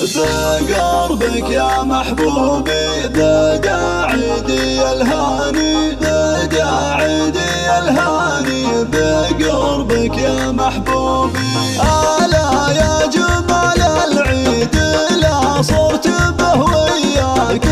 بقربك يا محبوبي بدا عيدي الهاني، بدا عيدي الهاني بقربك يا محبوبي. ألا يا جمال العيد لا صرت به وياك،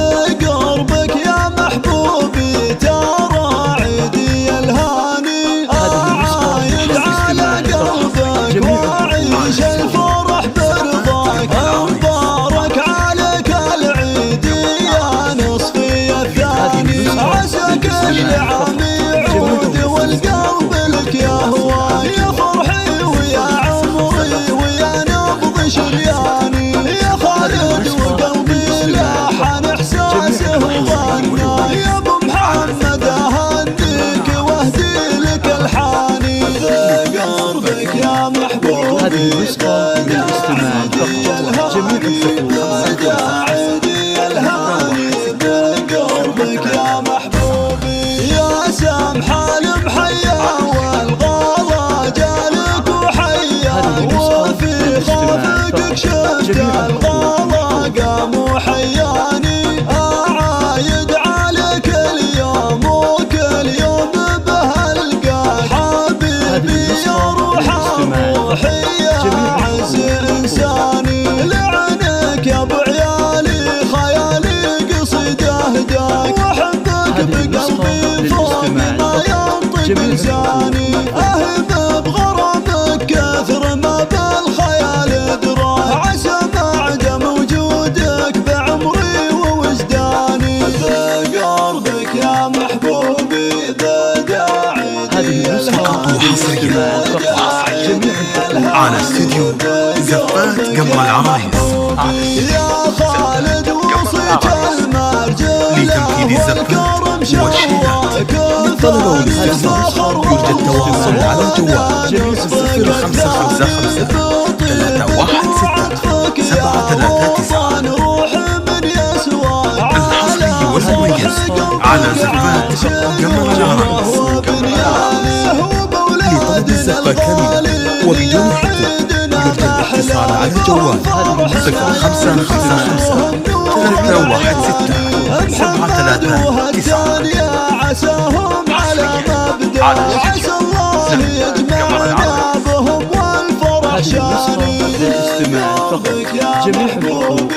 قربك يا محبوبي ترى عيدي الهاني. عايد على قلبك وعيش الفرح برضاك، مبارك عليك العيد يا نصفي الثاني. عسى كل عام يعود والقلب لك يا هواي، يا فرحي ويا عمري ويا نبض شرياني. يا خالد وقلبي لاحن احساسه وغنى، يا ابو محمد اهنيك واهدي لك الحاني. بقربك يا محبوبي بدا عيدي الهاني، بدا عيدي الهاني بقربك يا محبوبي. يا سامح المحيا والغلا جالك وحيا، وفي خافقك شفت الغلا قام وحياني. أعايد عليك اليوم وكل يوم به القاك، حبيبي يا روح روحي يا عز إنساني. لعنك يا ابو عيالي خيالي قصيد اهداك، واحبك بقلبي فوق ما ينطق لساني. اهب بغرامك كثر ما بالخيال دراه، عسى ما عدم وجودك بعمري ووجداني. بقربك يا محبوبي بدا عيدي الهاني، على استديو زفات قمر العرايس. يا خالد وصيت المرجل لتنفيذ الزفات والشيلات للطلبة والاستفسار يرجى التواصل على الجوال 0555 316 739. الحصري والمميز على زفات قمر العرايس. لطلب الزفة كاملة وبدون حقوق يرجى الاتصال على الجوال 0555 316 739. عساهم على مبدأ، عسى الله يجمعنا بهم والفرح شاني. للاستماع فقط. جميع حقوق